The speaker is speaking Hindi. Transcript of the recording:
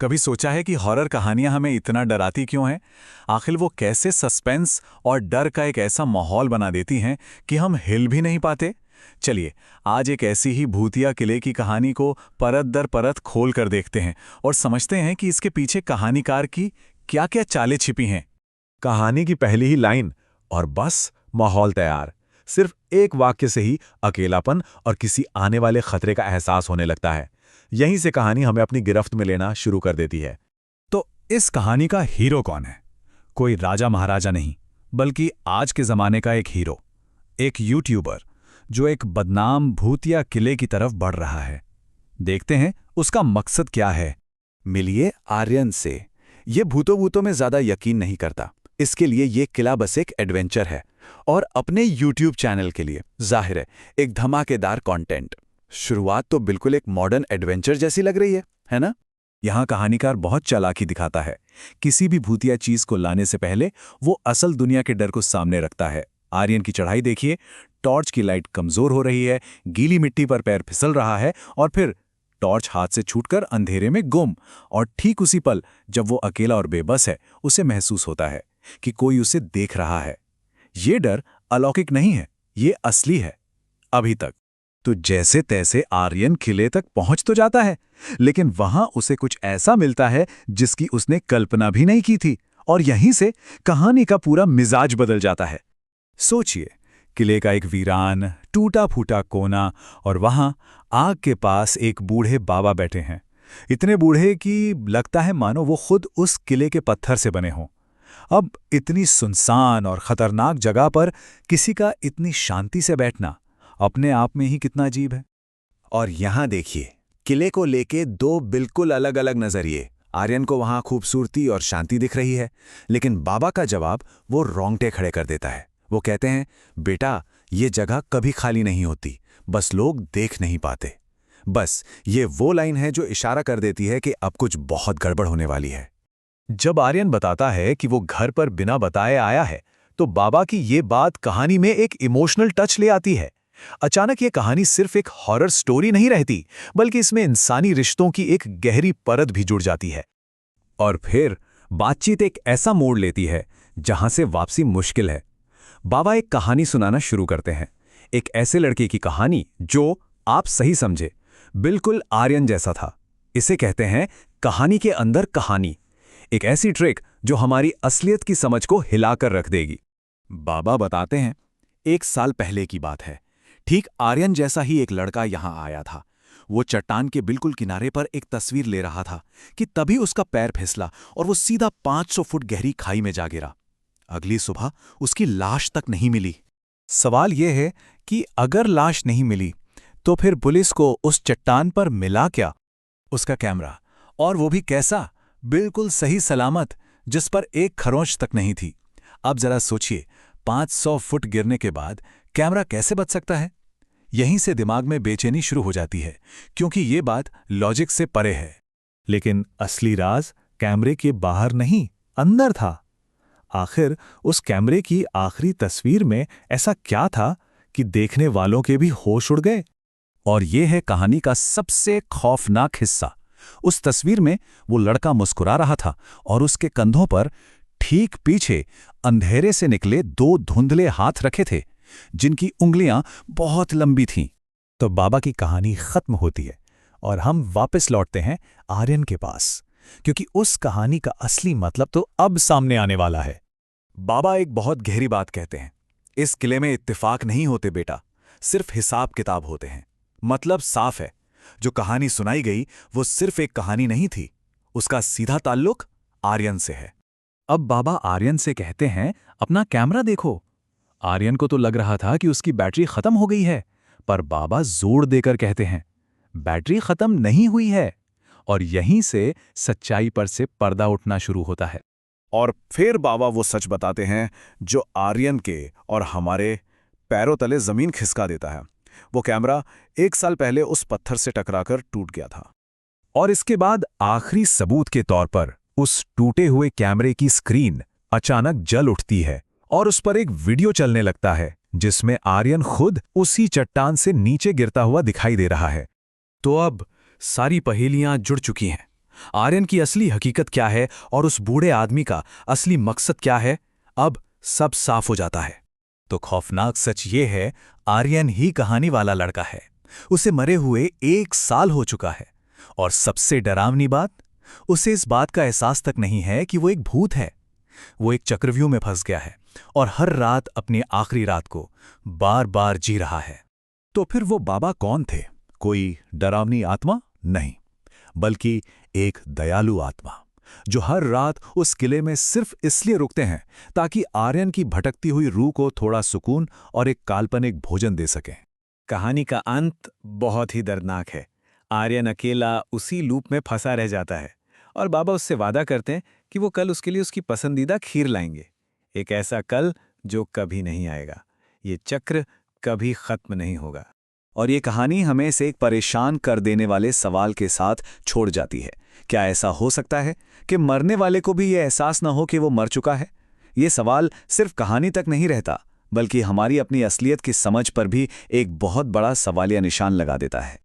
कभी सोचा है कि हॉरर कहानियां हमें इतना डराती क्यों हैं? आखिर वो कैसे सस्पेंस और डर का एक ऐसा माहौल बना देती हैं कि हम हिल भी नहीं पाते? चलिए, आज एक ऐसी ही भूतिया किले की कहानी को परत दर परत खोल कर देखते हैं और समझते हैं कि इसके पीछे कहानीकार की क्या-क्या चालें छिपी हैं। कहानी की पहली ही लाइन और बस माहौल तैयार। सिर्फ एक वाक्य से ही अकेलापन और किसी आने वाले खतरे का एहसास होने लगता है। यहीं से कहानी हमें अपनी गिरफ्त में लेना शुरू कर देती है। तो इस कहानी का हीरो कौन है? कोई राजा महाराजा नहीं, बल्कि आज के जमाने का एक हीरो, एक यूट्यूबर जो एक बदनाम भूतिया किले की तरफ बढ़ रहा है। देखते हैं उसका मकसद क्या है। मिलिए आर्यन से। ये भूतों में ज्यादा यकीन नहीं करता। इसके लिए ये किला बस एक एडवेंचर है और अपने यूट्यूब चैनल के लिए जाहिर है एक धमाकेदार कंटेंट। शुरुआत तो बिल्कुल एक मॉडर्न एडवेंचर जैसी लग रही है ना? यहाँ कहानीकार बहुत चालाकी दिखाता है। किसी भी भूतिया चीज को लाने से पहले वो असल दुनिया के डर को सामने रखता है। आर्यन की चढ़ाई देखिए, टॉर्च की लाइट कमजोर हो रही है, गीली मिट्टी पर पैर फिसल रहा है और फिर टॉर्च हाथ से छूटकर अंधेरे में गुम। और ठीक उसी पल जब वो अकेला और बेबस है, उसे महसूस होता है कि कोई उसे देख रहा है। ये डर अलौकिक नहीं है, ये असली है। अभी तक तो जैसे तैसे आर्यन किले तक पहुंच तो जाता है, लेकिन वहां उसे कुछ ऐसा मिलता है जिसकी उसने कल्पना भी नहीं की थी, और यहीं से कहानी का पूरा मिजाज बदल जाता है। सोचिए, किले का एक वीरान टूटा फूटा कोना, और वहां आग के पास एक बूढ़े बाबा बैठे हैं। इतने बूढ़े कि लगता है मानो वो खुद उस किले के पत्थर से बने हों। अब इतनी सुनसान और खतरनाक जगह पर किसी का इतनी शांति से बैठना अपने आप में ही कितना अजीब है। और यहां देखिए, किले को लेके दो बिल्कुल अलग अलग नजरिए। आर्यन को वहां खूबसूरती और शांति दिख रही है, लेकिन बाबा का जवाब वो रोंगटे खड़े कर देता है। वो कहते हैं, बेटा, ये जगह कभी खाली नहीं होती, बस लोग देख नहीं पाते। बस ये वो लाइन है जो इशारा कर देती है कि अब कुछ बहुत गड़बड़ होने वाली है। जब आर्यन बताता है कि वो घर पर बिना बताए आया है, तो बाबा की ये बात कहानी में एक इमोशनल टच ले आती है। अचानक ये कहानी सिर्फ एक हॉरर स्टोरी नहीं रहती, बल्कि इसमें इंसानी रिश्तों की एक गहरी परत भी जुड़ जाती है। और फिर बातचीत एक ऐसा मोड़ लेती है जहां से वापसी मुश्किल है। बाबा एक कहानी सुनाना शुरू करते हैं, एक ऐसे लड़के की कहानी जो, आप सही समझे, बिल्कुल आर्यन जैसा था। इसे कहते हैं कहानी के अंदर कहानी, एक ऐसी ट्रिक जो हमारी असलियत की समझ को हिलाकर रख देगी। बाबा बताते हैं, 1 साल पहले की बात है। ठीक आर्यन जैसा ही एक लड़का यहां आया था। वो चट्टान के बिल्कुल किनारे पर एक तस्वीर ले रहा था कि तभी उसका पैर फिसला और वो सीधा 500 फुट गहरी खाई में जा गिरा। अगली सुबह उसकी लाश तक नहीं मिली। सवाल यह है कि अगर लाश नहीं मिली, तो फिर पुलिस को उस चट्टान पर मिला क्या? उसका कैमरा, और वो भी कैसा, बिल्कुल सही सलामत, जिस पर एक खरोंच तक नहीं थी। अब जरा सोचिए, 500 फुट गिरने के बाद कैमरा कैसे बच सकता है? यहीं से दिमाग में बेचैनी शुरू हो जाती है, क्योंकि ये बात लॉजिक से परे है। लेकिन असली राज कैमरे के बाहर नहीं, अंदर था। आखिर उस कैमरे की आखिरी तस्वीर में ऐसा क्या था कि देखने वालों के भी होश उड़ गए? और ये है कहानी का सबसे खौफनाक हिस्सा। उस तस्वीर में वो लड़का मुस्कुरा रहा था और उसके कंधों पर ठीक पीछे अंधेरे से निकले 2 धुंधले हाथ रखे थे, जिनकी उंगलियां बहुत लंबी थीं। तो बाबा की कहानी खत्म होती है और हम वापस लौटते हैं आर्यन के पास, क्योंकि उस कहानी का असली मतलब तो अब सामने आने वाला है। बाबा एक बहुत गहरी बात कहते हैं, इस किले में इत्तेफाक नहीं होते बेटा, सिर्फ हिसाब किताब होते हैं। मतलब साफ है, जो कहानी सुनाई गई वो सिर्फ एक कहानी नहीं थी, उसका सीधा ताल्लुक आर्यन से है। अब बाबा आर्यन से कहते हैं, अपना कैमरा देखो। आर्यन को तो लग रहा था कि उसकी बैटरी खत्म हो गई है, पर बाबा जोर देकर कहते हैं, बैटरी खत्म नहीं हुई है। और यहीं से सच्चाई पर से पर्दा उठना शुरू होता है। और फिर बाबा वो सच बताते हैं जो आर्यन के और हमारे पैरों तले जमीन खिसका देता है। वो कैमरा 1 साल पहले उस पत्थर से टकराकर टूट गया था। और इसके बाद आखिरी सबूत के तौर पर उस टूटे हुए कैमरे की स्क्रीन अचानक जल उठती है और उस पर एक वीडियो चलने लगता है, जिसमें आर्यन खुद उसी चट्टान से नीचे गिरता हुआ दिखाई दे रहा है। तो अब सारी पहेलियां जुड़ चुकी हैं। आर्यन की असली हकीकत क्या है और उस बूढ़े आदमी का असली मकसद क्या है, अब सब साफ हो जाता है। तो खौफनाक सच ये है, आर्यन ही कहानी वाला लड़का है। उसे मरे हुए 1 साल हो चुका है। और सबसे डरावनी बात, उसे इस बात का एहसास तक नहीं है कि वो एक भूत है। वो एक चक्रव्यूह में फंस गया है और हर रात अपनी आखिरी रात को बार बार जी रहा है। तो फिर वो बाबा कौन थे? कोई डरावनी आत्मा? नहीं, बल्कि एक दयालु आत्मा, जो हर रात उस किले में सिर्फ इसलिए रुकते हैं ताकि आर्यन की भटकती हुई रूह को थोड़ा सुकून और एक काल्पनिक भोजन दे सकें। कहानी का अंत बहुत ही दर्दनाक है। आर्यन अकेला उसी लूप में फंसा रह जाता है और बाबा उससे वादा करते हैं कि वो कल उसके लिए उसकी पसंदीदा खीर लाएंगे। एक ऐसा कल जो कभी नहीं आएगा। ये चक्र कभी खत्म नहीं होगा। और ये कहानी हमें इसे एक परेशान कर देने वाले सवाल के साथ छोड़ जाती है। क्या ऐसा हो सकता है कि मरने वाले को भी ये एहसास न हो कि वो मर चुका है? ये सवाल सिर्फ कहानी तक नहीं रहता, बल्कि हमारी अपनी असलियत की समझ पर भी एक बहुत बड़ा सवालिया निशान लगा देता है।